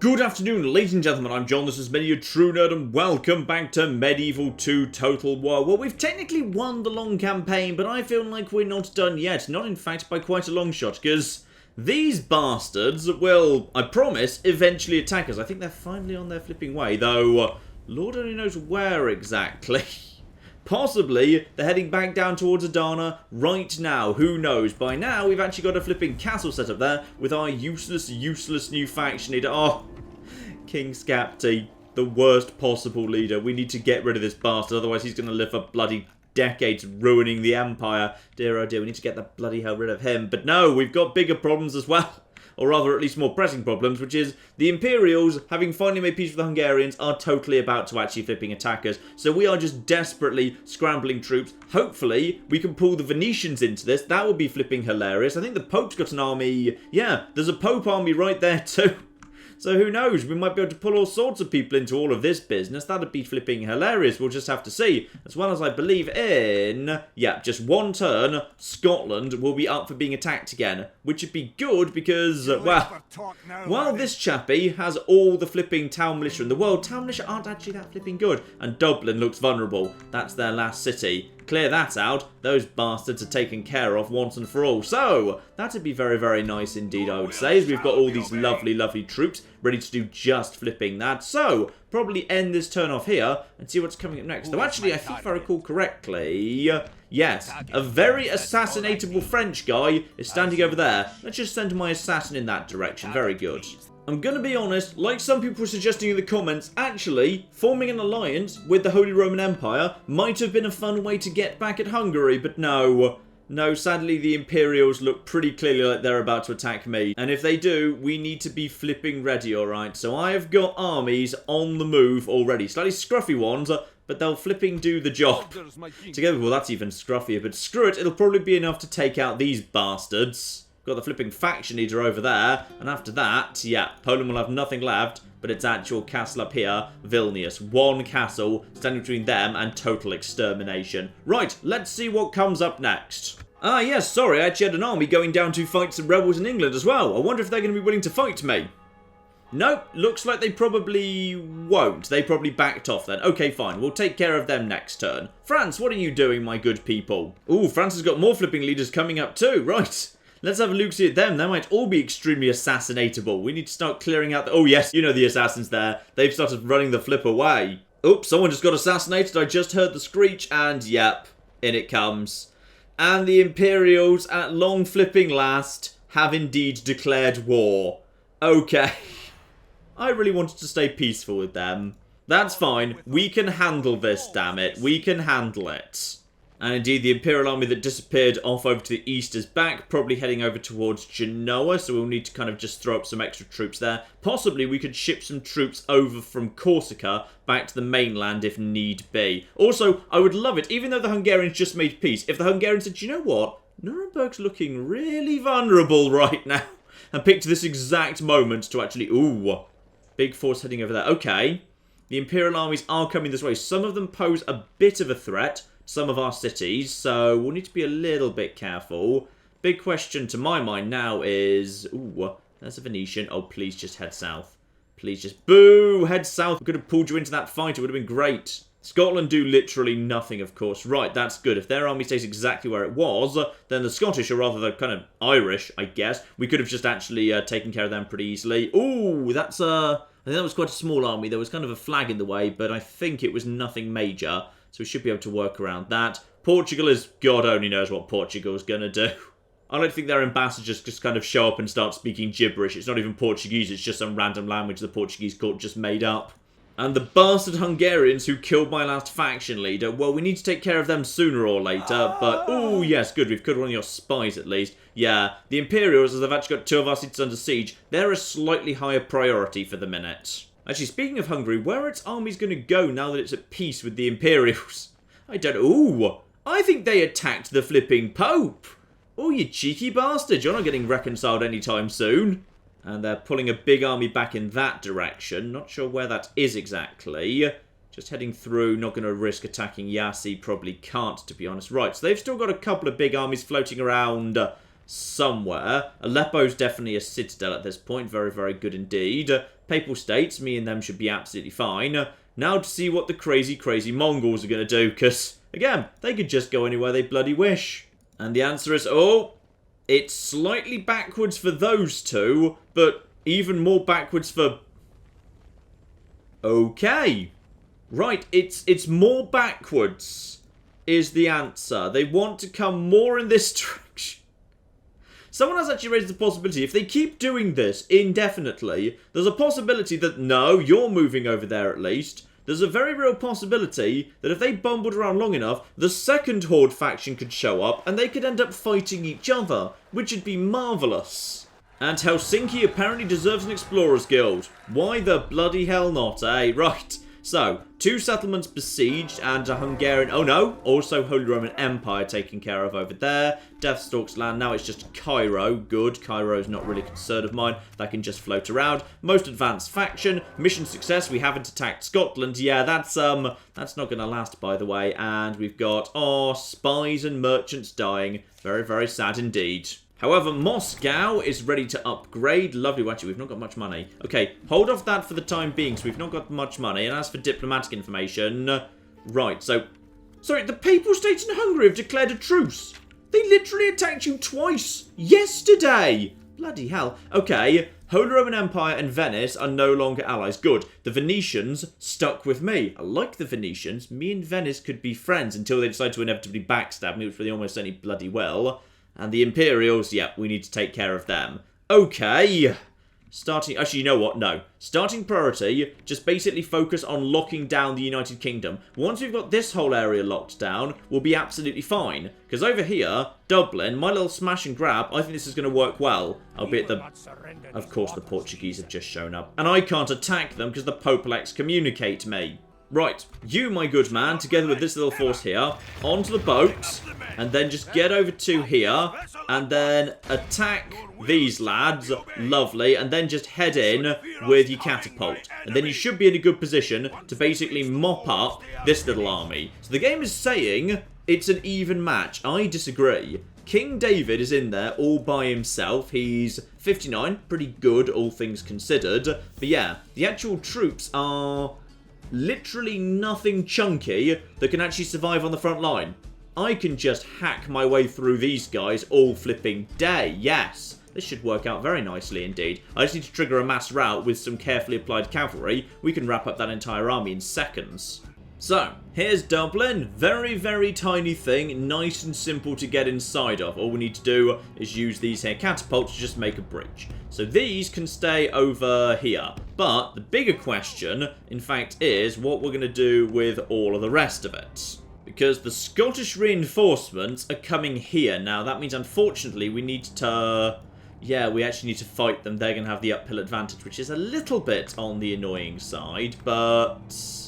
Good afternoon, ladies and gentlemen, I'm John, this is Medieval True Nerd, and welcome back to Medieval 2 Total War. Well, we've technically won the long campaign, but I feel like we're not done yet. Not, in fact, by quite a long shot, because these bastards will, I promise, eventually attack us. I think they're finally on their flipping way, though Lord only knows where exactly. Possibly, they're heading back down towards Adana right now. Who knows? By now, we've actually got a flipping castle set up there with our useless new faction leader. Oh, King Skapti, the worst possible leader. We need to get rid of this bastard, otherwise he's going to live for bloody decades ruining the Empire. Dear oh dear, we need to get the bloody hell rid of him. But no, we've got bigger problems as well. Or rather, at least more pressing problems, which is the Imperials, having finally made peace with the Hungarians, are totally about to actually flipping attack us. So we are just desperately scrambling troops. Hopefully, we can pull the Venetians into this. That would be flipping hilarious. I think the Pope's got an army. Yeah, there's a Pope army right there too. So who knows, we might be able to pull all sorts of people into all of this business. That'd be flipping hilarious, we'll just have to see. As well as I believe in, yeah, just one turn, Scotland will be up for being attacked again. Which would be good because, well, this chappie has all the flipping town militia in the world. Town militia aren't actually that flipping good. And Dublin looks vulnerable. That's their last city. Clear that out, those bastards are taken care of once and for all. So, that'd be very, very nice indeed, I would say, as we've got all these lovely troops ready to do just flipping that. So, probably end this turn off here and see what's coming up next. Though actually, I think if I recall correctly, yes, a very assassinatable French guy is standing over there. Let's just send my assassin in that direction. Very good. I'm gonna be honest, like some people were suggesting in the comments, actually, forming an alliance with the Holy Roman Empire might have been a fun way to get back at Hungary, but no. No, sadly the Imperials look pretty clearly like they're about to attack me. And if they do, we need to be flipping ready, alright? So I have got armies on the move already. Slightly scruffy ones, but they'll flipping do the job. Together, well, that's even scruffier, but screw it, it'll probably be enough to take out these bastards. Got the flipping faction leader over there, and after that, yeah, Poland will have nothing left, but its actual castle up here, Vilnius. One castle standing between them and total extermination. Right, let's see what comes up next. Ah, yes, sorry, I actually had an army going down to fight some rebels in England as well. I wonder if they're going to be willing to fight me. Nope, looks like they probably won't. They probably backed off then. Okay, fine, we'll take care of them next turn. France, what are you doing, my good people? Ooh, France has got more flipping leaders coming up too, right. Let's have a look-see at them. They might all be extremely assassinatable. We need to start clearing out the... Oh, yes, you know the assassins there. They've started running the flip away. Oops, someone just got assassinated. I just heard the screech, and yep, in it comes. And the Imperials, at long flipping last, have indeed declared war. Okay. I really wanted to stay peaceful with them. That's fine. We can handle this, damn it. We can handle it. And indeed, the Imperial army that disappeared off over to the east is back, probably heading over towards Genoa, so we'll need to kind of just throw up some extra troops there. Possibly we could ship some troops over from Corsica back to the mainland if need be. Also, I would love it, even though the Hungarians just made peace, if the Hungarians said, you know what, Nuremberg's looking really vulnerable right now, and picked this exact moment to actually, ooh, big force heading over there. Okay, the Imperial armies are coming this way. Some of them pose a bit of a threat, some of our cities, so we'll need to be a little bit careful. Big question to my mind now is... Ooh, there's a Venetian. Oh, please just head south. Please just... Boo! Head south. We could have pulled you into that fight. It would have been great. Scotland do literally nothing, of course. Right, that's good. If their army stays exactly where it was, then the Scottish, or rather the kind of Irish, I guess, we could have just actually taken care of them pretty easily. Ooh, that's I think that was quite a small army. There was kind of a flag in the way, but I think it was nothing major. So we should be able to work around that. Portugal is... God only knows what Portugal's going to do. I don't think their ambassadors just kind of show up and start speaking gibberish. It's not even Portuguese, it's just some random language the Portuguese court just made up. And the bastard Hungarians who killed my last faction leader, well, we need to take care of them sooner or later, but... Oh, yes, good, we've killed one of your spies at least. Yeah, the Imperials, as they've actually got two of our cities under siege, they're a slightly higher priority for the minute. Actually, speaking of Hungary, where are its armies going to go now that it's at peace with the Imperials? I don't know. Ooh, I think they attacked the flipping Pope. Oh, you cheeky bastard. You're not getting reconciled anytime soon. And they're pulling a big army back in that direction. Not sure where that is exactly. Just heading through. Not going to risk attacking Yassi. Probably can't, to be honest. Right, so they've still got a couple of big armies floating around somewhere. Aleppo's definitely a citadel at this point. Very, very good indeed. Papal States, me and them should be absolutely fine. Now to see what the crazy, crazy Mongols are going to do, because, again, they could just go anywhere they bloody wish. And the answer is, oh, it's slightly backwards for those two, but even more backwards for... Okay. Right, it's more backwards is the answer. They want to come more in this direction. Someone has actually raised the possibility, if they keep doing this indefinitely, there's a possibility that, no, you're moving over there at least. There's a very real possibility that if they bumbled around long enough, the second Horde faction could show up and they could end up fighting each other, which would be marvellous. And Helsinki apparently deserves an Explorers Guild. Why the bloody hell not, eh? Right. So, 2 settlements besieged and a Hungarian... Oh no, also Holy Roman Empire taken care of over there. Deathstalk's land, now it's just Cairo. Good, Cairo's not really a concern of mine. That can just float around. Most advanced faction. Mission success, we haven't attacked Scotland. Yeah, that's not going to last, by the way. And we've got, oh, spies and merchants dying. Very, very sad indeed. However, Moscow is ready to upgrade. Lovely. Well, actually, we've not got much money. Okay, hold off that for the time being, so we've not got much money. And as for diplomatic information... Right, so... Sorry, the Papal States in Hungary have declared a truce. They literally attacked you twice yesterday. Bloody hell. Okay, Holy Roman Empire and Venice are no longer allies. Good. The Venetians stuck with me. I like the Venetians. Me and Venice could be friends until they decide to inevitably backstab me, which they almost certainly bloody will. And the Imperials, yeah, we need to take care of them. Okay. Starting... Actually, you know what? No. Starting priority, just basically focus on locking down the United Kingdom. Once we've got this whole area locked down, we'll be absolutely fine. Because over here, Dublin, my little smash and grab, I think this is going to work well. Albeit the... Of course, the Portuguese have just shown up. And I can't attack them because the Pope will excommunicate me. Right, you, my good man, together with this little force here, onto the boat, and then just get over to here, and then attack these lads, lovely, and then just head in with your catapult. And then you should be in a good position to basically mop up this little army. So the game is saying it's an even match. I disagree. King David is in there all by himself. He's 59, pretty good, all things considered. But yeah, the actual troops are... literally nothing chunky that can actually survive on the front line. I can just hack my way through these guys all flipping day. Yes, this should work out very nicely indeed. I just need to trigger a mass rout with some carefully applied cavalry. We can wrap up that entire army in seconds. So, here's Dublin. Very, very tiny thing. Nice and simple to get inside of. All we need to do is use these here catapults to just make a bridge. So these can stay over here. But the bigger question, in fact, is what we're going to do with all of the rest of it. Because the Scottish reinforcements are coming here. Now, that means, unfortunately, we need to... Yeah, we actually need to fight them. They're going to have the uphill advantage, which is a little bit on the annoying side. But...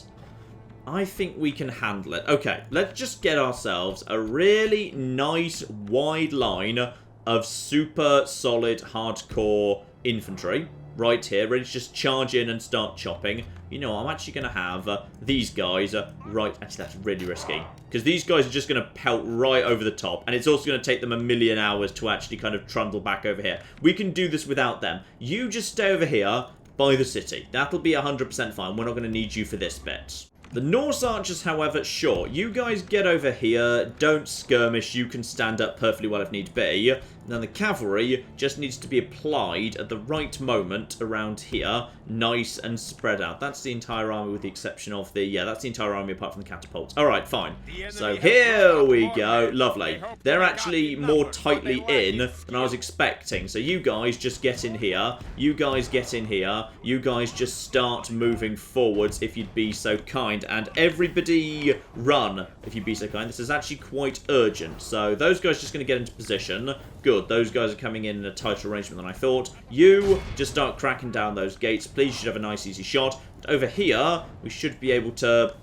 I think we can handle it. Okay, let's just get ourselves a really nice wide line of super solid hardcore infantry right here, ready to just charge in and start chopping. You know, I'm actually going to have these guys right... Actually, that's really risky. Because these guys are just going to pelt right over the top. And it's also going to take them a million hours to actually kind of trundle back over here. We can do this without them. You just stay over here by the city. That'll be 100% fine. We're not going to need you for this bit. The Norse archers, however, sure, you guys get over here, don't skirmish, you can stand up perfectly well if need be. And then the cavalry just needs to be applied at the right moment around here, nice and spread out. That's the entire army with the exception of the, yeah, that's the entire army apart from the catapults. Alright, fine. So here we go, lovely. They're actually more tightly in than I was expecting. So you guys just get in here, you guys get in here, you guys just start moving forwards if you'd be so kind. And everybody run, if you'd be so kind. This is actually quite urgent. So those guys are just going to get into position. Good, those guys are coming in a tighter arrangement than I thought. You just start cracking down those gates. Please, you should have a nice easy shot. But over here, we should be able to...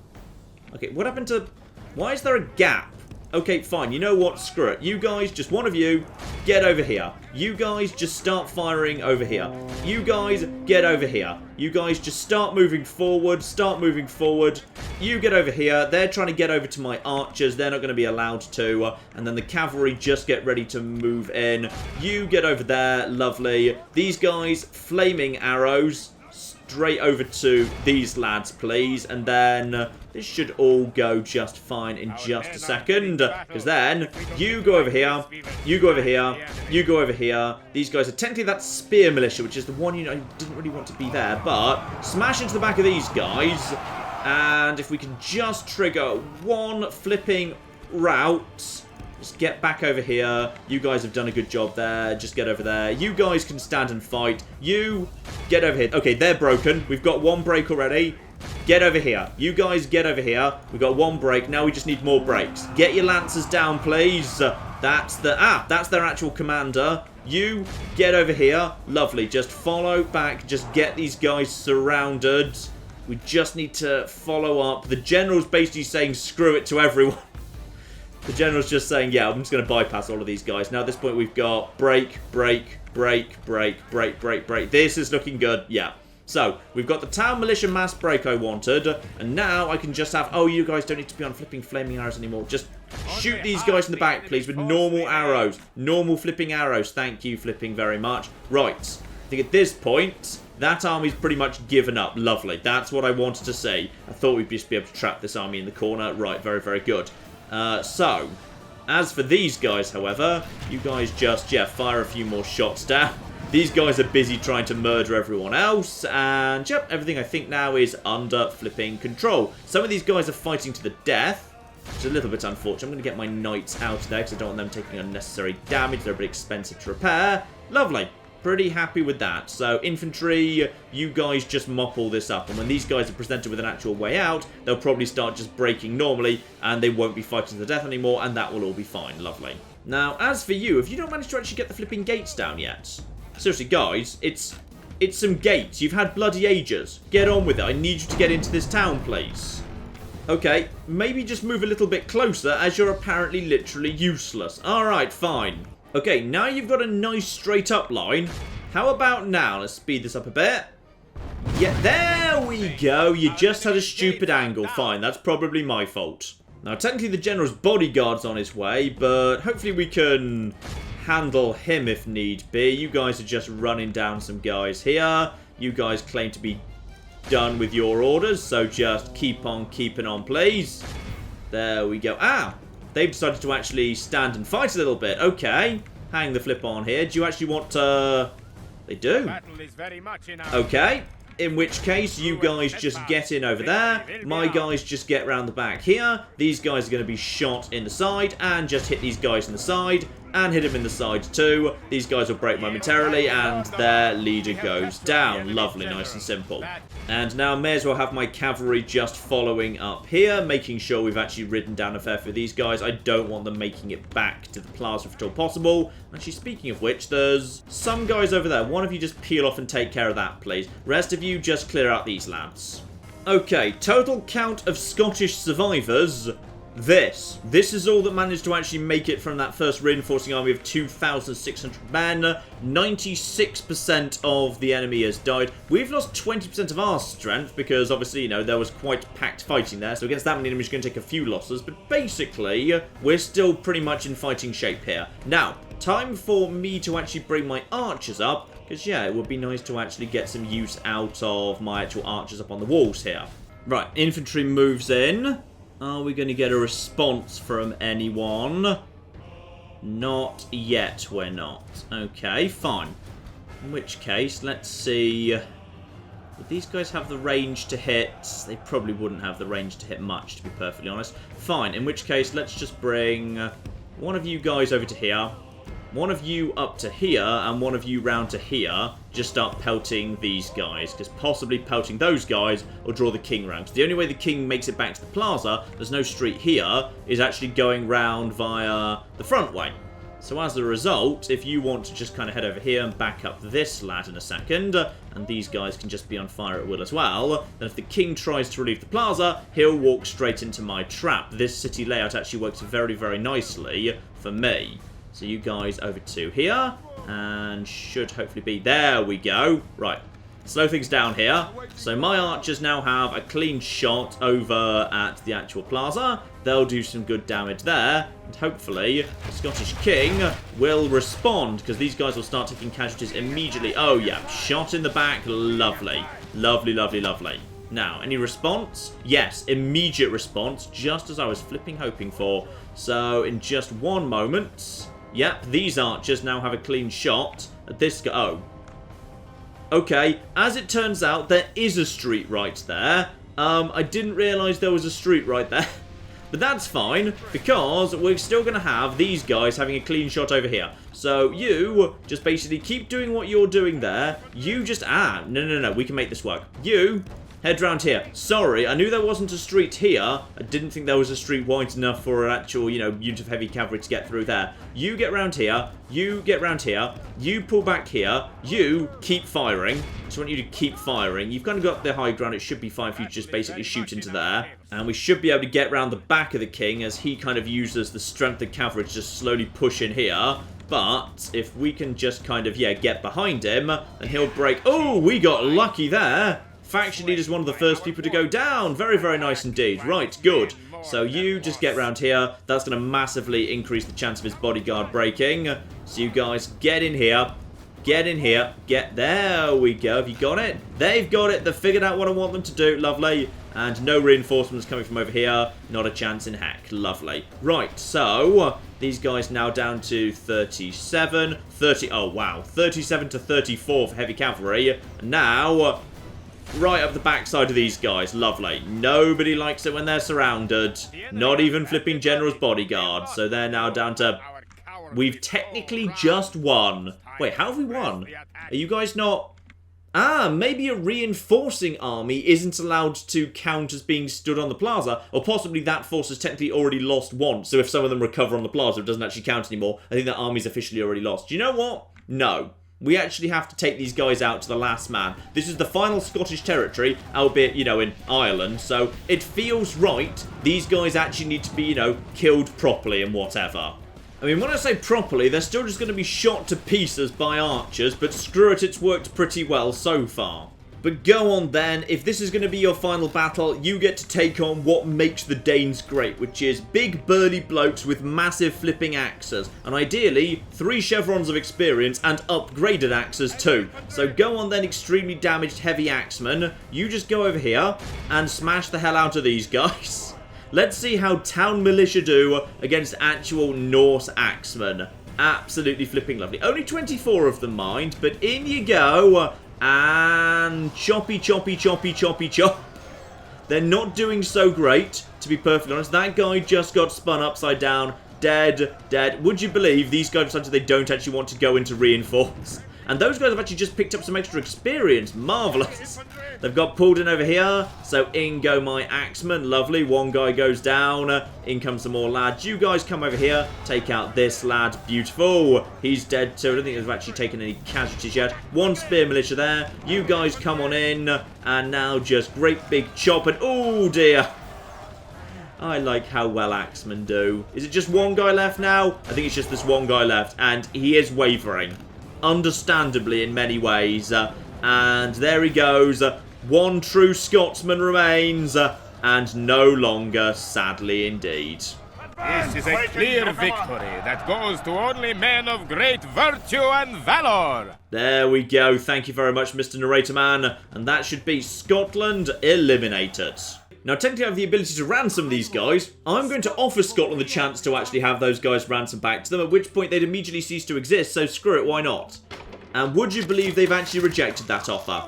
Okay, what happened to... Why is there a gap Okay, fine. You know what? Screw it. You guys, just one of you, get over here. You guys just start firing over here. You guys, get over here. You guys just start moving forward. Start moving forward. You get over here. They're trying to get over to my archers. They're not going to be allowed to. And then the cavalry just get ready to move in. You get over there. Lovely. These guys, flaming arrows. Straight over to these lads, please. And then this should all go just fine in just a second. Because then you go over here. You go over here. You go over here. These guys are technically that spear militia, which is the one you know didn't really want to be there. But smash into the back of these guys. And if we can just trigger one flipping route. Just get back over here. You guys have done a good job there. Just get over there. You guys can stand and fight. You get over here. Okay, they're broken. We've got one break already. Get over here. You guys get over here. We've got one break. Now we just need more breaks. Get your lancers down, please. That's their actual commander. You get over here. Lovely. Just follow back. Just get these guys surrounded. We just need to follow up. The general's basically saying screw it to everyone. The general's just saying, yeah, I'm just going to bypass all of these guys. Now, at this point, we've got break, break, break, break, break, break, break. This is looking good. Yeah. So, we've got the town militia mass break I wanted. And now I can just have... Oh, you guys don't need to be on flipping flaming arrows anymore. Just shoot these guys in the back, please, with normal arrows. Normal flipping arrows. Thank you, flipping, very much. Right. I think at this point... That army's pretty much given up. Lovely. That's what I wanted to say. I thought we'd just be able to trap this army in the corner. Right, very, very good. So, as for these guys, however, you guys just, yeah, fire a few more shots down. These guys are busy trying to murder everyone else, and, yep, everything I think now is under flipping control. Some of these guys are fighting to the death, which is a little bit unfortunate. I'm going to get my knights out there, because I don't want them taking unnecessary damage. They're a bit expensive to repair. Lovely. Pretty happy with that. So, infantry, you guys just mop all this up. And when these guys are presented with an actual way out, they'll probably start just breaking normally, and they won't be fighting to the death anymore, and that will all be fine. Lovely. Now, as for you, if you don't manage to actually get the flipping gates down yet... Seriously, guys, it's some gates. You've had bloody ages. Get on with it. I need you to get into this town, please. Okay, maybe just move a little bit closer, as you're apparently literally useless. Alright, fine. Okay, now you've got a nice straight up line. How about now? Let's speed this up a bit. Yeah, there we go. You just had a stupid angle. Fine, that's probably my fault. Now, technically the general's bodyguard's on his way, but hopefully we can handle him if need be. You guys are just running down some guys here. You guys claim to be done with your orders, so just keep on keeping on, please. There we go. Ah! They've decided to actually stand and fight a little bit. Okay. Hang the flip on here. Do you actually want to... They do. Okay. In which case, you guys just get in over there. My guys just get round the back here. These guys are going to be shot in the side and just hit these guys in the side. And hit him in the side too. These guys will break momentarily and their leader goes down. Lovely, nice and simple. And now I may as well have my cavalry just following up here, making sure we've actually ridden down a fair few of these guys. I don't want them making it back to the plaza if at all possible. Actually, speaking of which, there's some guys over there. One of you just peel off and take care of that, please. Rest of you just clear out these lads. Okay, total count of Scottish survivors... This is all that managed to actually make it from that first reinforcing army of 2,600 men. 96% of the enemy has died. We've lost 20% of our strength because obviously, you know, there was quite packed fighting there. So against that many enemies, you're going to take a few losses. But basically, we're still pretty much in fighting shape here. Now, time for me to actually bring my archers up. Because, yeah, it would be nice to actually get some use out of my actual archers up on the walls here. Right, infantry moves in. Are we going to get a response from anyone? Not yet, we're not. Okay, fine. In which case, let's see... Would these guys have the range to hit? They probably wouldn't have the range to hit much, to be perfectly honest. Fine, in which case, let's just bring one of you guys over to here. One of you up to here, and one of you round to here. Just start pelting these guys, because possibly pelting those guys will draw the king round. The only way the king makes it back to the plaza, there's no street here, is actually going round via the front way. So as a result, if you want to just kind of head over here and back up this lad in a second, and these guys can just be on fire at will as well. Then if the king tries to relieve the plaza, he'll walk straight into my trap. This city layout actually works very, very nicely for me. So you guys over to here, and should hopefully be... There we go. Right. Slow things down here. So my archers now have a clean shot over at the actual plaza. They'll do some good damage there. And hopefully, the Scottish King will respond, because these guys will start taking casualties immediately. Oh, yeah. Shot in the back. Lovely. Lovely, lovely, lovely. Now, any response? Yes, immediate response, just as I was flipping hoping for. So, in just one moment... Yep, these archers now have a clean shot at this guy. Oh. Okay, as it turns out, there is a street right there. I didn't realise there was a street right there. But that's fine, because we're still going to have these guys having a clean shot over here. So you just basically keep doing what you're doing there. You just... No, we can make this work. You... head round here. Sorry, I knew there wasn't a street here. I didn't think there was a street wide enough for an actual, unit of heavy cavalry to get through there. You get round here. You get round here. You pull back here. You keep firing. I just want you to keep firing. You've kind of got the high ground. It should be fine for you to just basically shoot into there. And we should be able to get round the back of the king as he kind of uses the strength of cavalry to just slowly push in here. But if we can just kind of, get behind him, then he'll break... Oh, we got lucky there. Faction leader's one of the first people to go down. Very, very nice indeed. Right, good. So you just get round here. That's going to massively increase the chance of his bodyguard breaking. So you guys get in here. Get in here. There we go. Have you got it? They've got it. They've figured out what I want them to do. Lovely. And no reinforcements coming from over here. Not a chance in heck. Lovely. Right, so these guys now down to 37. 30. Oh, wow. 37 to 34 for heavy cavalry. And now... right up the backside of these guys. Lovely. Nobody likes it when they're surrounded. Not even flipping General's bodyguard. So they're now down to... We've technically just won. Wait, how have we won? Are you guys not... maybe a reinforcing army isn't allowed to count as being stood on the plaza. Or possibly that force has technically already lost once. So if some of them recover on the plaza, it doesn't actually count anymore. I think that army's officially already lost. Do you know what? No. We actually have to take these guys out to the last man. This is the final Scottish territory, albeit, in Ireland. So it feels right. These guys actually need to be, killed properly and whatever. I mean, when I say properly, they're still just going to be shot to pieces by archers. But screw it, it's worked pretty well so far. But go on then, if this is going to be your final battle, you get to take on what makes the Danes great, which is big burly blokes with massive flipping axes. And ideally, 3 chevrons of experience and upgraded axes too. So go on then, extremely damaged heavy axemen. You just go over here and smash the hell out of these guys. Let's see how town militia do against actual Norse axemen. Absolutely flipping lovely. Only 24 of them, mind, but in you go. And choppy, choppy, choppy, choppy, chop. They're not doing so great, to be perfectly honest. That guy just got spun upside down. Dead, dead. Would you believe these guys decided they don't actually want to go into reinforce? And those guys have actually just picked up some extra experience. Marvellous. They've got pulled in over here. So in go my axemen. Lovely. One guy goes down. In comes some more lads. You guys come over here. Take out this lad. Beautiful. He's dead too. I don't think they've actually taken any casualties yet. 1 spear militia there. You guys come on in. And now just great big chop. And oh dear. I like how well axemen do. Is it just 1 guy left now? I think it's just this 1 guy left. And he is wavering. Understandably in many ways. And there he goes. 1 true Scotsman remains. And no longer, sadly indeed. This is a clear victory that goes to only men of great virtue and valor. There we go. Thank you very much, Mr. Narrator Man. And that should be Scotland eliminated. Now, technically I have the ability to ransom these guys. I'm going to offer Scotland the chance to actually have those guys ransomed back to them, at which point they'd immediately cease to exist, so screw it, why not? And would you believe they've actually rejected that offer?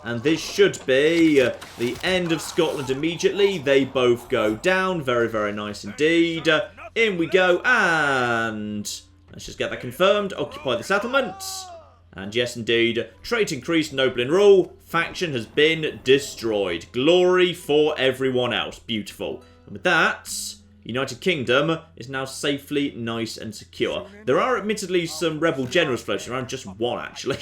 And this should be the end of Scotland immediately. They both go down. Very, very nice indeed. In we go, and let's just get that confirmed. Occupy the settlements. And yes, indeed, trait increased, noble in rule. Faction has been destroyed. Glory for everyone else. Beautiful. And with that, United Kingdom is now safely, nice and secure. There are admittedly some rebel generals floating around. Just 1, actually.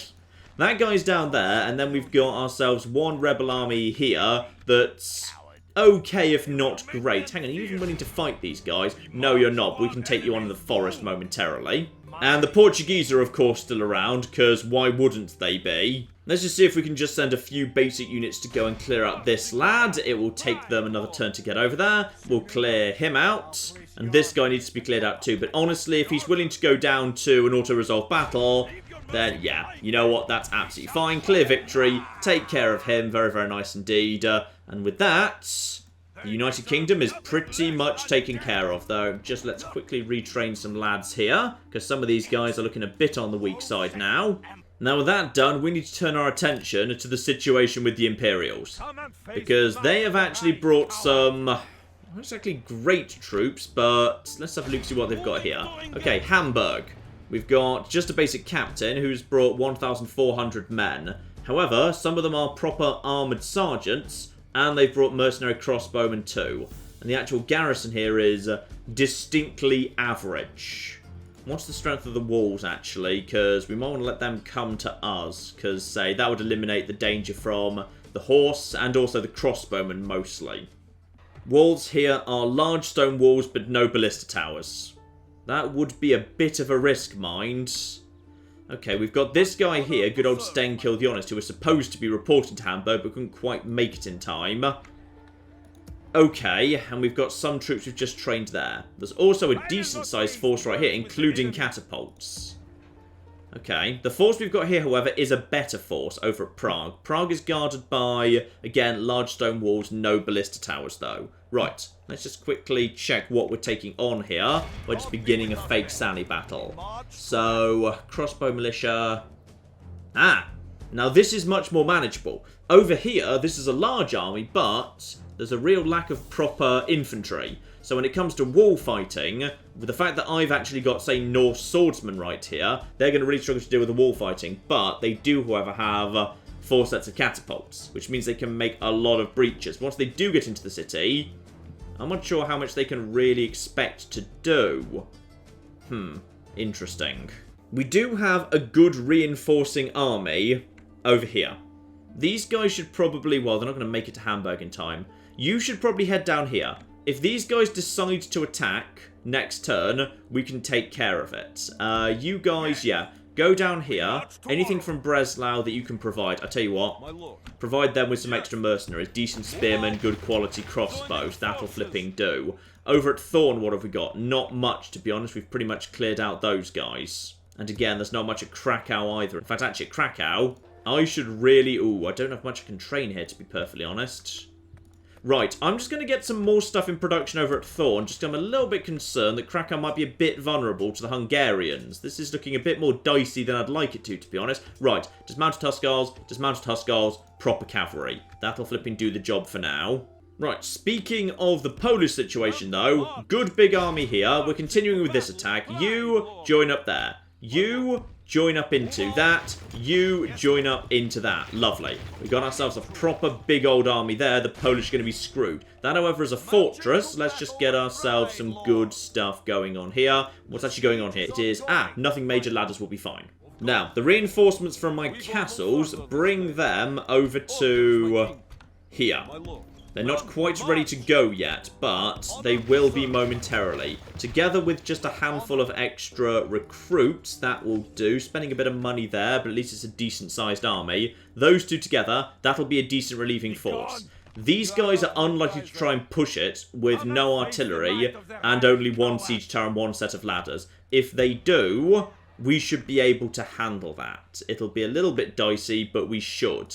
that guy's down there, and then we've got ourselves one rebel army here that's okay, if not great. Hang on, are you even willing to fight these guys? No, you're not. We can take you on in the forest momentarily. And the Portuguese are, of course, still around, because why wouldn't they be? Let's just see if we can just send a few basic units to go and clear out this lad. It will take them another turn to get over there. We'll clear him out. And this guy needs to be cleared out too. But honestly, if he's willing to go down to an auto-resolve battle, then yeah, you know what? That's absolutely fine. Clear victory. Take care of him. Very, very nice indeed. And with that, the United Kingdom is pretty much taken care of, though. Just let's quickly retrain some lads here, because some of these guys are looking a bit on the weak side now. Now, with that done, we need to turn our attention to the situation with the Imperials, because they have actually brought some, not exactly great troops, but let's have a look see what they've got here. Okay, Hamburg. We've got just a basic captain who's brought 1,400 men. However, some of them are proper armoured sergeants, and they've brought mercenary crossbowmen too. And the actual garrison here is distinctly average. What's the strength of the walls, actually? Because we might want to let them come to us. Because, say, that would eliminate the danger from the horse and also the crossbowmen, mostly. Walls here are large stone walls, but no ballista towers. That would be a bit of a risk, mind. Okay, we've got this guy here, good old Stenkill the Honest, who was supposed to be reporting to Hamburg, but couldn't quite make it in time. Okay, and we've got some troops we've just trained there. There's also a decent-sized force right here, including catapults. Okay, the force we've got here, however, is a better force over at Prague. Prague is guarded by, again, large stone walls, no ballista towers, though. Right, let's just quickly check what we're taking on here. We're just beginning a fake Sally battle. So, crossbow militia. Ah, now this is much more manageable. Over here, this is a large army, but there's a real lack of proper infantry. So when it comes to wall fighting, with the fact that I've actually got, say, Norse swordsmen right here, they're going to really struggle to deal with the wall fighting. But they do, however, have 4 sets of catapults, which means they can make a lot of breaches. Once they do get into the city, I'm not sure how much they can really expect to do. Interesting. We do have a good reinforcing army over here. These guys should probably, well, they're not going to make it to Hamburg in time. You should probably head down here. If these guys decide to attack next turn, we can take care of it. You guys, yeah, go down here. Anything from Breslau that you can provide, I tell you what, provide them with some extra mercenaries. Decent spearmen, good quality crossbows. That'll flipping do. Over at Thorn, what have we got? Not much, to be honest. We've pretty much cleared out those guys. And again, there's not much at Krakow either. In fact, actually at Krakow, I should really... Ooh, I don't have much I can train here, to be perfectly honest. Right, I'm just going to get some more stuff in production over at Thorn. Just I'm a little bit concerned that Krakow might be a bit vulnerable to the Hungarians. This is looking a bit more dicey than I'd like it to be honest. Right, dismounted Hussars, proper cavalry. That'll flipping do the job for now. Right, speaking of the Polish situation though, good big army here. We're continuing with this attack. You join up there. You join up into that. You join up into that. Lovely. We got ourselves a proper big old army there. The Polish are going to be screwed. That, however, is a fortress. Let's just get ourselves some good stuff going on here. What's actually going on here? It is, nothing major, ladders will be fine. Now, the reinforcements from my castles, bring them over to here. They're not quite ready to go yet, but they will be momentarily. Together with just a handful of extra recruits, that will do. Spending a bit of money there, but at least it's a decent-sized army. Those two together, that'll be a decent relieving force. These guys are unlikely to try and push it with no artillery and only 1 siege tower and 1 set of ladders. If they do, we should be able to handle that. It'll be a little bit dicey, but we should.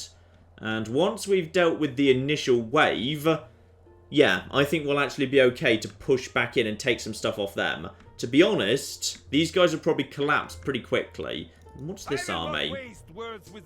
And once we've dealt with the initial wave, yeah, I think we'll actually be okay to push back in and take some stuff off them. To be honest, these guys will probably collapse pretty quickly. What's this army?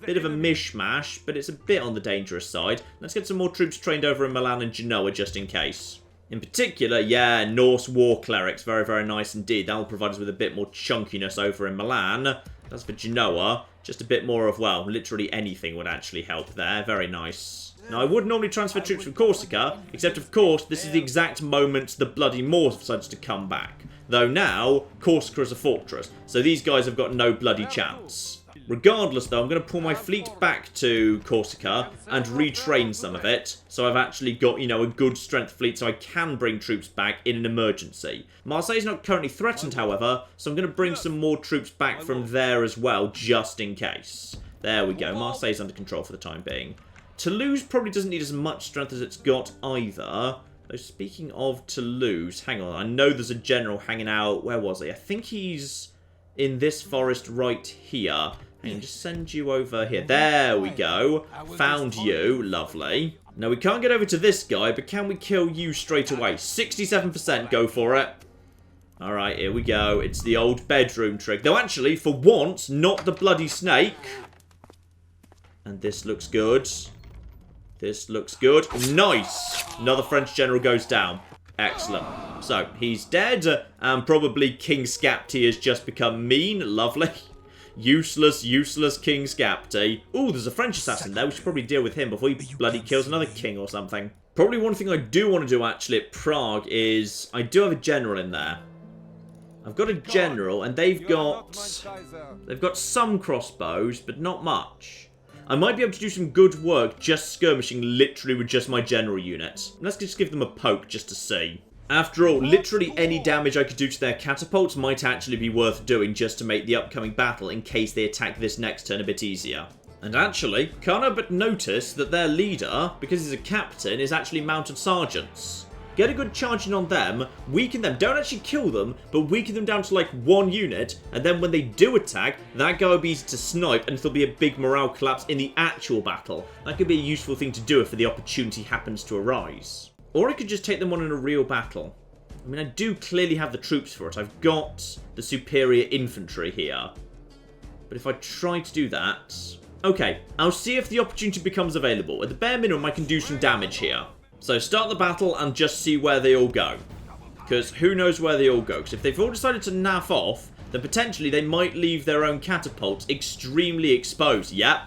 Bit of a mishmash, but it's a bit on the dangerous side. Let's get some more troops trained over in Milan and Genoa just in case. In particular, yeah, Norse war clerics, very, very nice indeed. That'll provide us with a bit more chunkiness over in Milan. That's for Genoa. Just a bit more of, well, literally anything would actually help there. Very nice. Now, I would normally transfer troops from Corsica, except, of course, this is the exact moment the bloody Moors decided to come back. Though now, Corsica is a fortress, so these guys have got no bloody chance. Regardless, though, I'm going to pull my fleet back to Corsica and retrain some of it. So I've actually got, you know, a good strength fleet so I can bring troops back in an emergency. Marseille is not currently threatened, however, so I'm going to bring some more troops back from there as well, just in case. There we go. Marseille's under control for the time being. Toulouse probably doesn't need as much strength as it's got either. Though speaking of Toulouse, hang on, I know there's a general hanging out. Where was he? I think he's in this forest right here. And just send you over here. There we go. Found you. Lovely. Now, we can't get over to this guy, but can we kill you straight away? 67%. Go for it. Alright, here we go. It's the old bedroom trick. Though, actually, for once, not the bloody snake. And this looks good. This looks good. Nice. Another French general goes down. Excellent. So, he's dead. And probably King Skapti has just become mean. Lovely. Useless, useless King Skapti. Ooh, there's a French assassin there. We should probably deal with him before he bloody kills another king or something. Probably one thing I do want to do, actually, at Prague is... I do have a general in there. I've got a general, and they've got some crossbows, but not much. I might be able to do some good work just skirmishing literally with just my general unit. Let's just give them a poke just to see. After all, literally any damage I could do to their catapults might actually be worth doing just to make the upcoming battle in case they attack this next turn a bit easier. And actually, can't help but notice that their leader, because he's a captain, is actually mounted sergeants. Get a good charge in on them, weaken them, don't actually kill them, but weaken them down to like one unit, and then when they do attack, that guy will be easy to snipe and it'll be a big morale collapse in the actual battle. That could be a useful thing to do if the opportunity happens to arise. Or I could just take them on in a real battle. I mean, I do clearly have the troops for it. I've got the superior infantry here. But if I try to do that... Okay, I'll see if the opportunity becomes available. At the bare minimum, I can do some damage here. So start the battle and just see where they all go. Because who knows where they all go. Because if they've all decided to naff off, then potentially they might leave their own catapults extremely exposed. Yep.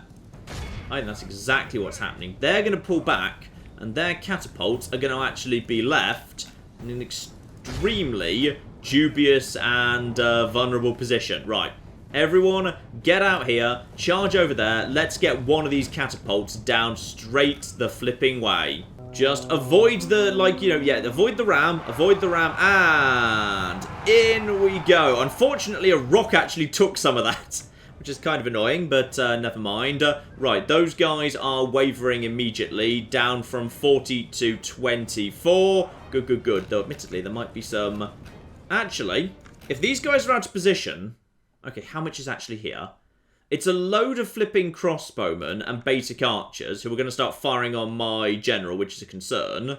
I think that's exactly what's happening. They're going to pull back... and their catapults are going to actually be left in an extremely dubious and vulnerable position. Right. Everyone, get out here. Charge over there. Let's get one of these catapults down straight the flipping way. Just avoid the, like, you know, yeah, avoid the ram, and in we go. Unfortunately, a rock actually took some of that. Which is kind of annoying, but never mind. Right, those guys are wavering immediately, down from 40 to 24. Good, good, good. Though, admittedly, there might be some... Actually, if these guys are out of position... Okay, how much is actually here? It's a load of flipping crossbowmen and basic archers who are going to start firing on my general, which is a concern.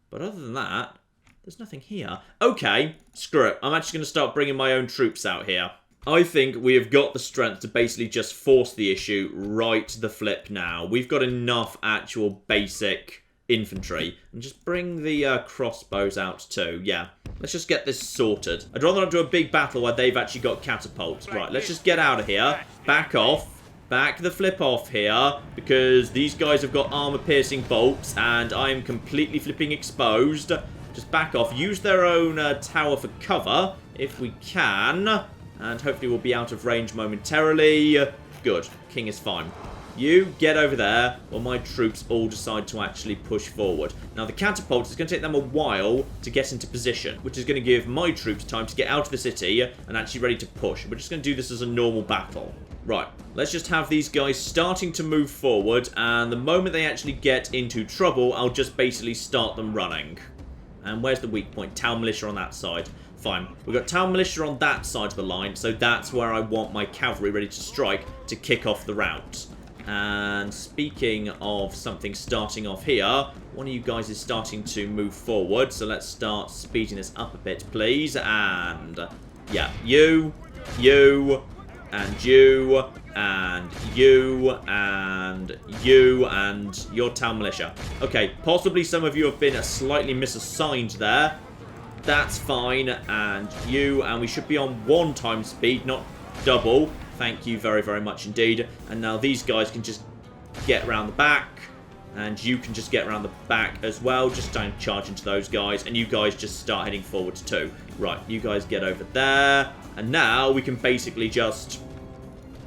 But other than that, there's nothing here. Okay, screw it. I'm actually going to start bringing my own troops out here. I think we have got the strength to basically just force the issue right to the flip now. We've got enough actual basic infantry. And just bring the crossbows out too. Yeah, let's just get this sorted. I'd rather not do a big battle where they've actually got catapults. Right, let's just get out of here. Back off. Back the flip off here. Because these guys have got armor-piercing bolts. And I am completely flipping exposed. Just back off. Use their own tower for cover. If we can... And hopefully we'll be out of range momentarily. Good. King is fine. You get over there while my troops all decide to actually push forward. Now the catapults, it's going to take them a while to get into position, which is going to give my troops time to get out of the city and actually ready to push. We're just going to do this as a normal battle. Right, let's just have these guys starting to move forward, and the moment they actually get into trouble, I'll just basically start them running. And where's the weak point? Town militia on that side. Fine. We've got town militia on that side of the line, so that's where I want my cavalry ready to strike to kick off the rout. And speaking of something starting off here, one of you guys is starting to move forward, so let's start speeding this up a bit, please. And, yeah, you, and you, and you, and you, and your town militia. Okay, possibly some of you have been slightly misassigned there. That's fine, and you, and we should be on 1 time speed, not double. Thank you very, very much indeed. And now these guys can just get around the back, and you can just get around the back as well. Just don't charge into those guys, and you guys just start heading forwards too. Right, you guys get over there, and now we can basically just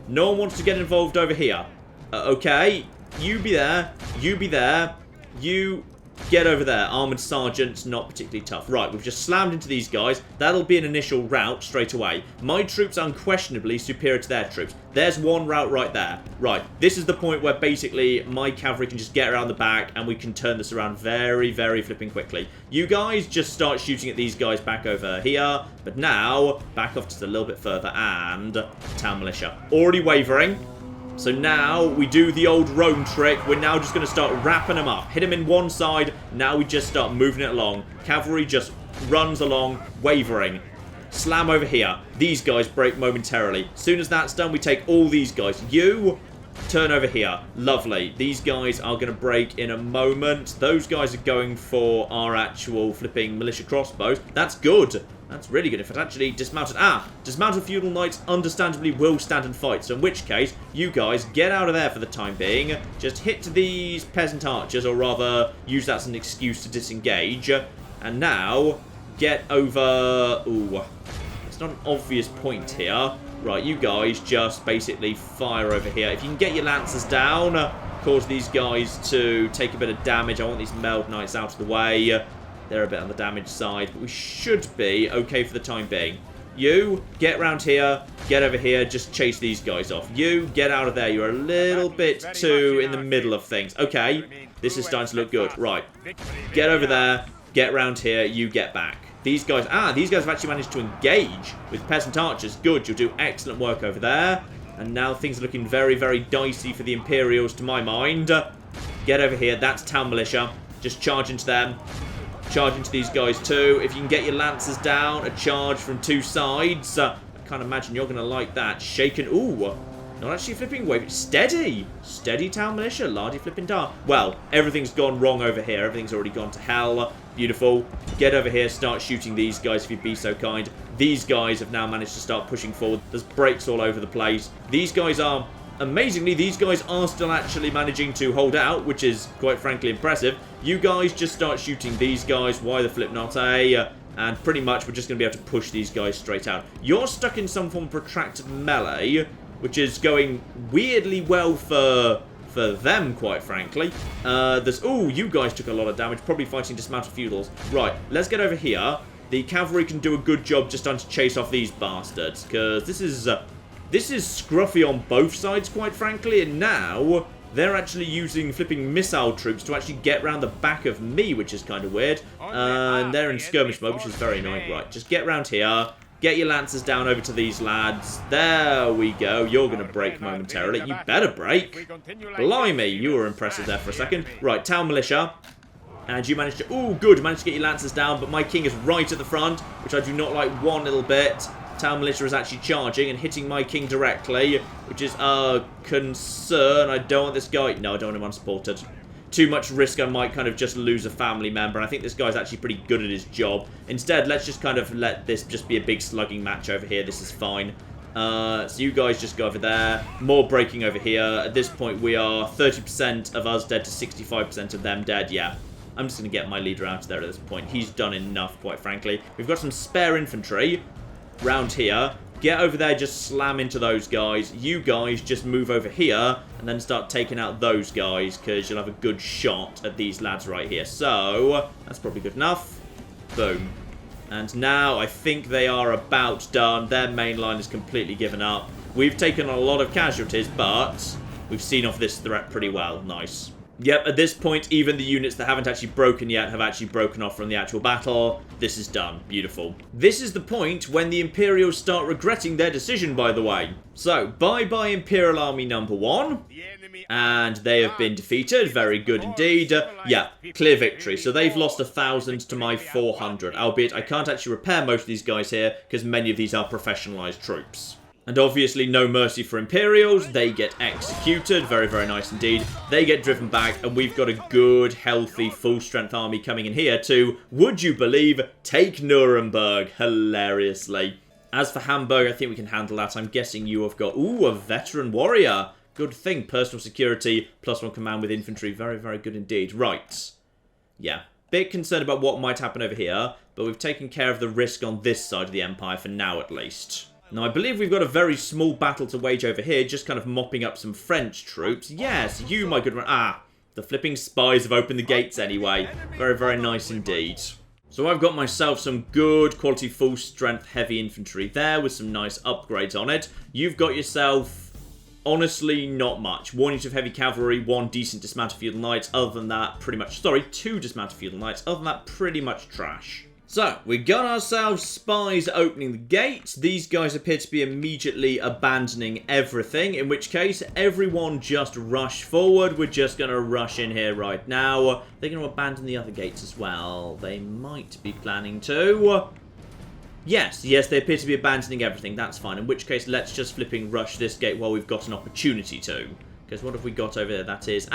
No one wants to get involved over here. Okay, you be there. You be there. You get over there. Armoured sergeants, not particularly tough. Right, we've just slammed into these guys. That'll be an initial rout straight away. My troops unquestionably superior to their troops. There's one route right there. Right, this is the point where basically my cavalry can just get around the back and we can turn this around very, very flipping quickly. You guys just start shooting at these guys back over here. But now, back off just a little bit further and town militia. Already wavering. So now we do the old Rome trick. We're now just going to start wrapping them up. Hit them in one side. Now we just start moving it along. Cavalry just runs along, wavering. Slam over here. These guys break momentarily. As soon as that's done, we take all these guys. You turn over here. Lovely. These guys are going to break in a moment. Those guys are going for our actual flipping militia crossbows. That's good. That's really good. If it actually dismounted... dismounted feudal knights understandably will stand and fight. So in which case, you guys get out of there for the time being. Just hit these peasant archers, or rather, use that as an excuse to disengage. And now, get over... Ooh, it's not an obvious point here. Right, you guys just basically fire over here. If you can get your lancers down, cause these guys to take a bit of damage. I want these meld knights out of the way. They're a bit on the damage side, but we should be okay for the time being. You, get round here, get over here, just chase these guys off. You, get out of there. You're a little bit too in the middle of things. Okay, this is starting to look good. Right, get over there, get round here, you get back. These guys, these guys have actually managed to engage with peasant archers. Good, you'll do excellent work over there. And now things are looking very, very dicey for the Imperials to my mind. Get over here, that's town militia. Just charge into them. Charge into these guys too. If you can get your lancers down, a charge from two sides. I can't imagine you're going to like that. Shaken. Ooh. Not actually flipping wave. Steady. Steady town militia. Lardy flipping down. Well, everything's gone wrong over here. Everything's already gone to hell. Beautiful. Get over here. Start shooting these guys if you'd be so kind. These guys have now managed to start pushing forward. There's breaks all over the place. These guys are... Amazingly, these guys are still actually managing to hold out, which is quite frankly impressive. You guys just start shooting these guys. Why the flip not, eh? And pretty much we're just going to be able to push these guys straight out. You're stuck in some form of protracted melee, which is going weirdly well for them, quite frankly. Ooh, you guys took a lot of damage, probably fighting dismounted feudals. Right, let's get over here. The cavalry can do a good job just trying to chase off these bastards, because this is scruffy on both sides, quite frankly, and now they're actually using flipping missile troops to actually get round the back of me, which is kind of weird. And they're in skirmish mode, which is very annoying. Right, just get round here. Get your lancers down over to these lads. There we go. You're going to break momentarily. You better break. Blimey, you were impressive there for a second. Right, town militia. And you managed to... Ooh, good. Managed to get your lancers down, but my king is right at the front, which I do not like one little bit. Town militia is actually charging and hitting my king directly, which is a concern. I don't want this guy... No, I don't want him unsupported. Too much risk, I might kind of just lose a family member, and I think this guy's actually pretty good at his job. Instead, let's just kind of let this just be a big slugging match over here. This is fine. So you guys just go over there. More breaking over here. At this point, we are 30% of us dead to 65% of them dead. Yeah. I'm just going to get my leader out of there at this point. He's done enough, quite frankly. We've got some spare infantry round here. Get over there, just slam into those guys. You guys just move over here and then start taking out those guys, because you'll have a good shot at these lads right here. So, that's probably good enough. Boom. And now I think they are about done. Their main line is completely given up. We've taken a lot of casualties, but we've seen off this threat pretty well. Nice. Yep, at this point, even the units that haven't actually broken yet have actually broken off from the actual battle. This is done. Beautiful. This is the point when the Imperials start regretting their decision, by the way. So, bye-bye Imperial Army number 1. And they have been defeated. Very good indeed. Yeah, clear victory. So they've lost 1,000 to my 400. Albeit, I can't actually repair most of these guys here, because many of these are professionalized troops. And obviously no mercy for Imperials. They get executed. Very, very nice indeed. They get driven back, and we've got a good, healthy, full-strength army coming in here to, would you believe, take Nuremberg. Hilariously. As for Hamburg, I think we can handle that. I'm guessing you have got, ooh, a veteran warrior. Good thing. Personal security, +1 command with infantry. Very, very good indeed. Right. Yeah. Bit concerned about what might happen over here, but we've taken care of the risk on this side of the empire for now, at least. Now, I believe we've got a very small battle to wage over here, just kind of mopping up some French troops. Yes, you, my good... the flipping spies have opened the gates anyway. Very, very nice indeed. So I've got myself some good quality full strength heavy infantry there with some nice upgrades on it. You've got yourself, honestly, not much. 1 unit of heavy cavalry, 1 decent dismounted feudal knights. Other than that, pretty much... Sorry, 2 dismounted feudal knights. Other than that, pretty much trash. So, we got ourselves spies opening the gates. These guys appear to be immediately abandoning everything, in which case, everyone just rush forward. We're just going to rush in here right now. They're going to abandon the other gates as well. They might be planning to. Yes, they appear to be abandoning everything. That's fine. In which case, let's just flipping rush this gate while we've got an opportunity to. Because what have we got over there? That is...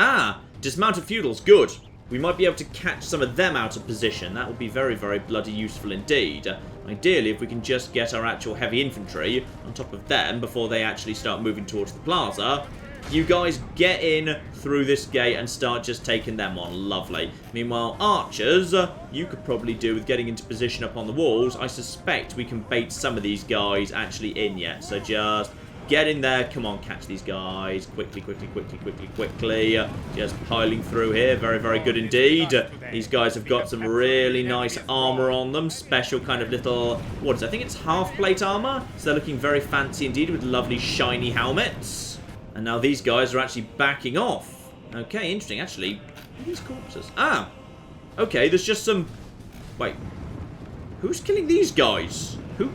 dismounted feudals. Good. We might be able to catch some of them out of position. That would be very, very bloody useful indeed. Ideally, if we can just get our actual heavy infantry on top of them before they actually start moving towards the plaza. You guys get in through this gate and start just taking them on. Lovely. Meanwhile, archers, you could probably do with getting into position up on the walls. I suspect we can bait some of these guys actually in yet. So just... get in there. Come on, catch these guys. Quickly. Just piling through here. Very, very good indeed. These guys have got some really nice armor on them. Special kind of little... what is it? I think it's half-plate armor. So they're looking very fancy indeed with lovely shiny helmets. And now these guys are actually backing off. Okay, interesting. Actually, what are these corpses? Okay, there's just some... wait. Who's killing these guys? Who...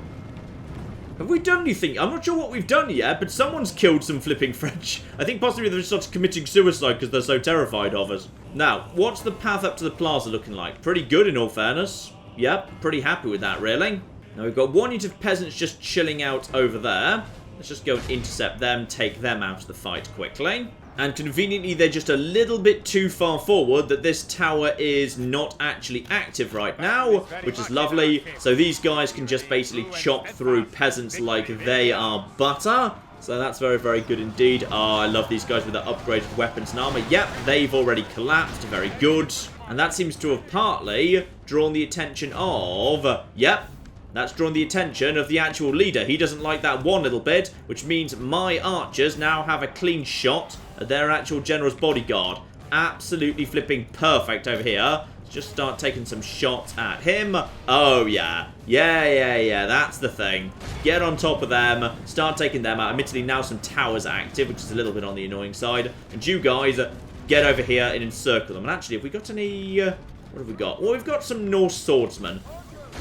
have we done anything? I'm not sure what we've done yet, but someone's killed some flipping French. I think possibly they're just started committing suicide because they're so terrified of us. Now, what's the path up to the plaza looking like? Pretty good in all fairness. Yep, pretty happy with that, really. Now, we've got 1 unit of peasants just chilling out over there. Let's just go and intercept them, take them out of the fight quickly. And conveniently, they're just a little bit too far forward that this tower is not actually active right now, which is lovely. So these guys can just basically chop through peasants like they are butter. So that's very, very good indeed. I love these guys with their upgraded weapons and armor. Yep, they've already collapsed. Very good. And that seems to have partly drawn the attention of... yep. That's drawn the attention of the actual leader. He doesn't like that one little bit, which means my archers now have a clean shot at their actual general's bodyguard. Absolutely flipping perfect over here. Let's just start taking some shots at him. Oh, yeah. Yeah, that's the thing. Get on top of them. Start taking them out. Admittedly, now some towers active, which is a little bit on the annoying side. And you guys, get over here and encircle them. And actually, have we got any... what have we got? Well, we've got some Norse swordsmen.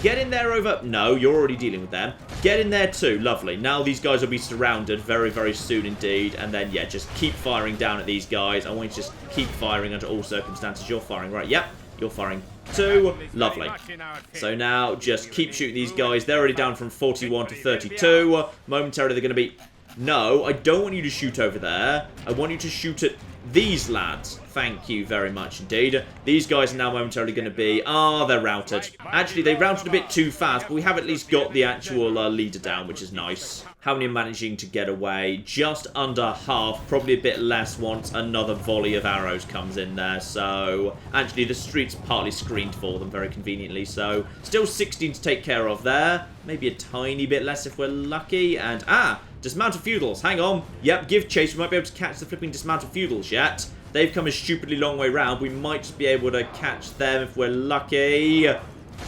Get in there over... no, you're already dealing with them. Get in there too. Lovely. Now these guys will be surrounded very, very soon indeed. And then, yeah, just keep firing down at these guys. I want you to just keep firing under all circumstances. You're firing, right? Yep. You're firing too. Lovely. So now just keep shooting these guys. They're already down from 41 to 32. Momentarily they're going to be... no, I don't want you to shoot over there. I want you to shoot at these lads. Thank you very much indeed. These guys are now momentarily going to be... they're routed. Actually, they routed a bit too fast, but we have at least got the actual leader down, which is nice. How many are managing to get away? Just under half, probably a bit less once another volley of arrows comes in there. So, actually, the street's partly screened for them very conveniently. So, still 16 to take care of there. Maybe a tiny bit less if we're lucky. And, dismounted feudals. Hang on. Yep, give chase. We might be able to catch the flipping dismounted feudals yet. They've come a stupidly long way round. We might just be able to catch them if we're lucky.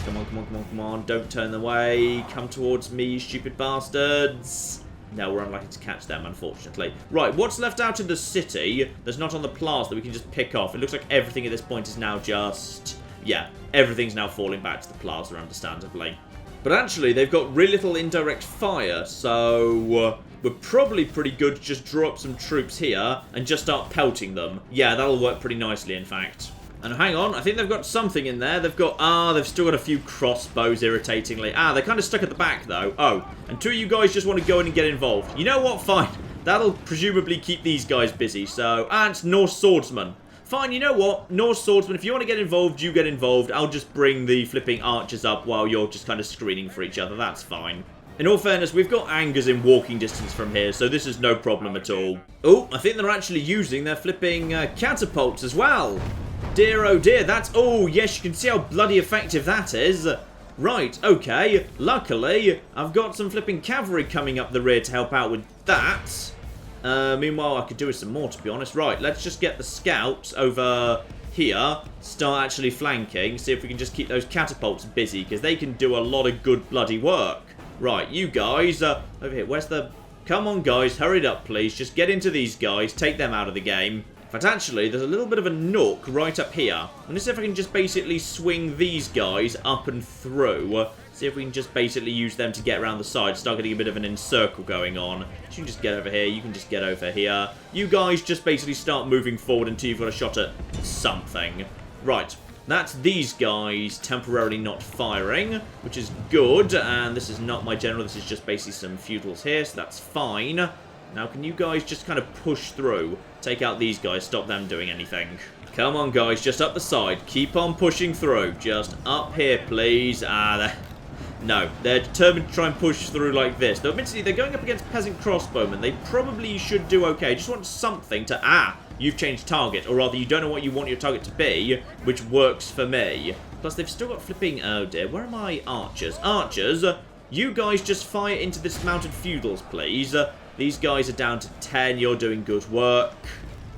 Come on. Don't turn away. Come towards me, stupid bastards. No, we're unlikely to catch them, unfortunately. Right, what's left out in the city that's not on the plaza that we can just pick off? It looks like everything at this point is now just... yeah, everything's now falling back to the plaza, understandably. But actually, they've got really little indirect fire, so... we're probably pretty good to just draw up some troops here and just start pelting them. Yeah, that'll work pretty nicely, in fact. And hang on, I think they've got something in there. They've got, they've still got a few crossbows, irritatingly. They're kind of stuck at the back, though. Oh, and 2 of you guys just want to go in and get involved. You know what? Fine. That'll presumably keep these guys busy. So, it's Norse swordsmen. Fine, you know what? Norse swordsmen, if you want to get involved, you get involved. I'll just bring the flipping archers up while you're just kind of screening for each other. That's fine. In all fairness, we've got angers in walking distance from here, so this is no problem at all. Oh, I think they're actually using their flipping catapults as well. Dear, oh dear, that's... oh, yes, you can see how bloody effective that is. Right, okay. Luckily, I've got some flipping cavalry coming up the rear to help out with that. Meanwhile, I could do with some more, to be honest. Right, let's just get the scouts over here. Start actually flanking. See if we can just keep those catapults busy, because they can do a lot of good bloody work. Right, you guys, over here. Where's the... Come on, guys. Hurry it up, please. Just get into these guys. Take them out of the game. But actually, there's a little bit of a nook right up here. I'm going to see if I can just basically swing these guys up and through. See if we can just basically use them to get around the side. Start getting a bit of an encircle going on. You can just get over here. You can just get over here. You guys just basically start moving forward until you've got a shot at something. Right. That's these guys temporarily not firing, which is good. And this is not my general. This is just basically some feudals here, so that's fine. Now, can you guys just kind of push through? Take out these guys, stop them doing anything. Come on, guys, just up the side. Keep on pushing through. Just up here, please. No, they're determined to try and push through like this. Though, admittedly, they're going up against peasant crossbowmen. They probably should do okay. Just want something to... you've changed target. Or rather, you don't know what you want your target to be, which works for me. Plus, they've still got flipping... Oh, dear. Where are my archers? Archers, you guys just fire into this mounted feudals, please. These guys are down to 10. You're doing good work.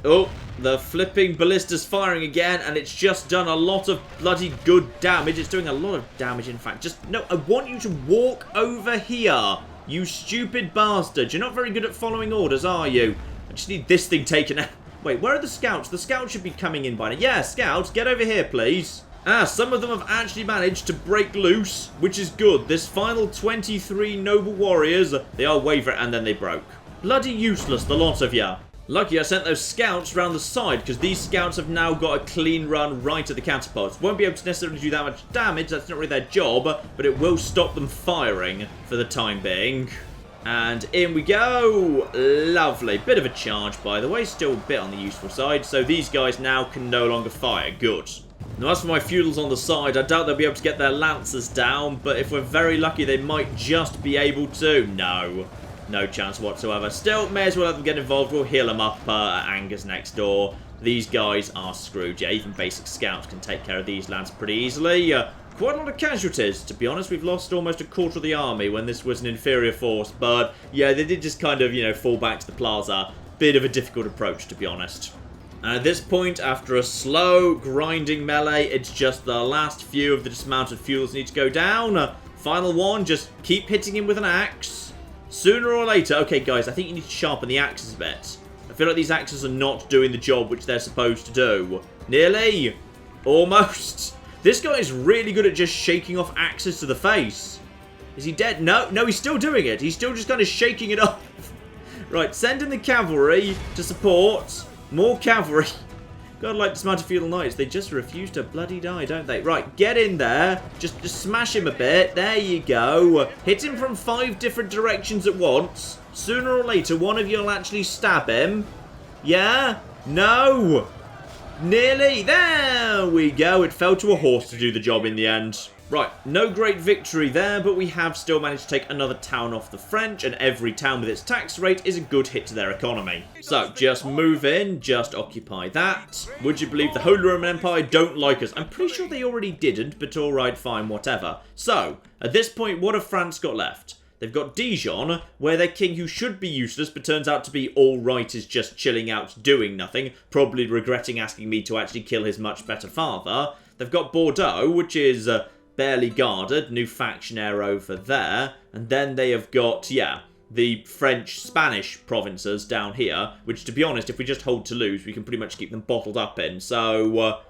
Oh, the flipping ballista's firing again, and it's just done a lot of bloody good damage. It's doing a lot of damage, in fact. Just, no, I want you to walk over here. You stupid bastard. You're not very good at following orders, are you? I just need this thing taken out. Wait, where are the scouts? The scouts should be coming in by now. Yeah, scouts, get over here, please. Some of them have actually managed to break loose, which is good. This final 23 noble warriors, they are wavering, and then they broke. Bloody useless, the lot of ya. Lucky I sent those scouts round the side, because these scouts have now got a clean run right at the catapults. Won't be able to necessarily do that much damage, that's not really their job, but it will stop them firing for the time being. And in we go. Lovely. Bit of a charge, by the way, still a bit on the useful side, so these guys now can no longer fire. Good. Now, as for my feudals on the side, I doubt they'll be able to get their lancers down, but if we're very lucky, they might just be able to. No. No chance whatsoever. Still, may as well let them get involved. We'll heal them up at Anger's next door. These guys are screwed. Yeah, even basic scouts can take care of these lads pretty easily. Quite a lot of casualties, to be honest. We've lost almost a quarter of the army when this was an inferior force. But, yeah, they did just kind of, you know, fall back to the plaza. Bit of a difficult approach, to be honest. And at this point, after a slow, grinding melee, it's just the last few of the dismounted feudals need to go down. Final one, just keep hitting him with an axe. Sooner or later... Okay, guys, I think you need to sharpen the axes a bit. I feel like these axes are not doing the job which they're supposed to do. Nearly. Almost. This guy is really good at just shaking off axes to the face. Is he dead? No, he's still doing it. He's still just kind of shaking it off. Right, send in the cavalry to support. More cavalry. God, like dismounted feudal knights, they just refuse to bloody die, don't they? Right, get in there. Just smash him a bit. There you go. Hit him from 5 different directions at once. Sooner or later, one of you will actually stab him. Yeah? No. Nearly. There we go. It fell to a horse to do the job in the end. Right, no great victory there, but we have still managed to take another town off the French, and every town with its tax rate is a good hit to their economy. So, just move in, just occupy that. Would you believe the Holy Roman Empire don't like us? I'm pretty sure they already didn't, but alright, fine, whatever. So, at this point, what have France got left? They've got Dijon, where their king, who should be useless, but turns out to be alright, is just chilling out, doing nothing, probably regretting asking me to actually kill his much better father. They've got Bordeaux, which is... barely guarded, new faction heir over there, and then they have got, yeah, the French-Spanish provinces down here, which, to be honest, if we just hold Toulouse, we can pretty much keep them bottled up in. So,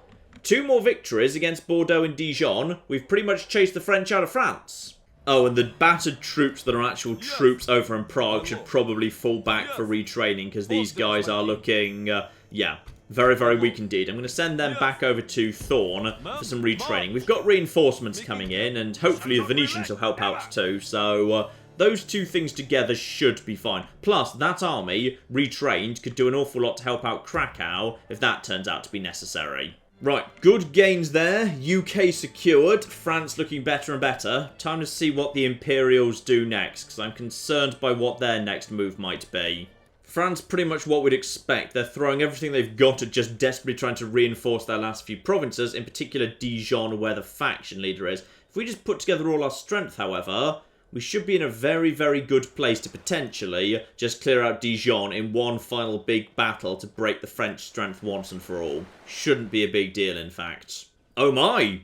2 more victories against Bordeaux and Dijon. We've pretty much chased the French out of France. Oh, and the battered troops that are actual troops over in Prague should probably fall back for retraining, because these guys are looking, yeah, very, very weak indeed. I'm going to send them back over to Thorn for some retraining. We've got reinforcements coming in, and hopefully the Venetians will help out too, so those 2 things together should be fine. Plus, that army, retrained, could do an awful lot to help out Krakow if that turns out to be necessary. Right, good gains there. UK secured. France looking better and better. Time to see what the Imperials do next, because I'm concerned by what their next move might be. France, pretty much what we'd expect. They're throwing everything they've got at just desperately trying to reinforce their last few provinces, in particular Dijon, where the faction leader is. If we just put together all our strength, however, we should be in a very, very good place to potentially just clear out Dijon in one final big battle to break the French strength once and for all. Shouldn't be a big deal, in fact. Oh my!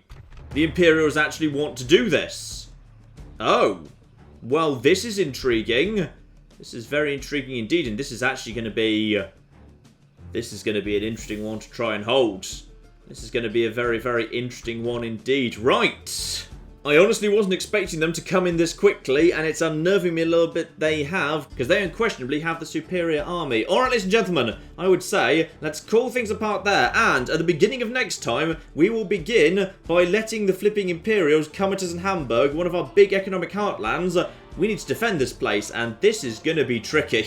The Imperials actually want to do this. Oh. Well, this is intriguing. This is very intriguing indeed, and this is actually going to be... This is going to be an interesting one to try and hold. This is going to be a very, very interesting one indeed. Right! I honestly wasn't expecting them to come in this quickly, and it's unnerving me a little bit they have, because they unquestionably have the superior army. Alright, ladies and gentlemen, I would say, let's call things apart there, and at the beginning of next time, we will begin by letting the flipping Imperials come at us in Hamburg, one of our big economic heartlands. We need to defend this place, and this is going to be tricky.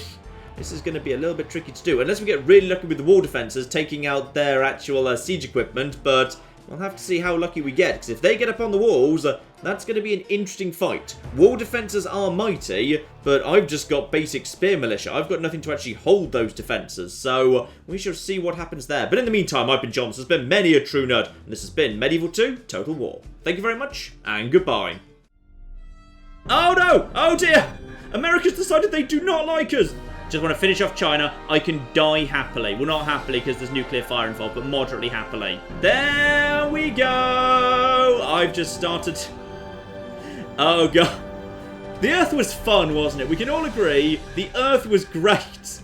This is going to be a little bit tricky to do, unless we get really lucky with the wall defences, taking out their actual siege equipment, but... we'll have to see how lucky we get, because if they get up on the walls, that's going to be an interesting fight. Wall defences are mighty, but I've just got basic spear militia. I've got nothing to actually hold those defences, so we shall see what happens there. But in the meantime, I've been John, this has been many a true nerd, and this has been Medieval 2 Total War. Thank you very much, and goodbye. Oh no! Oh dear! America's decided they do not like us! Just want to finish off China. I can die happily. Well, not happily because there's nuclear fire involved, but moderately happily. There we go! I've just started... Oh, God. The Earth was fun, wasn't it? We can all agree the Earth was great.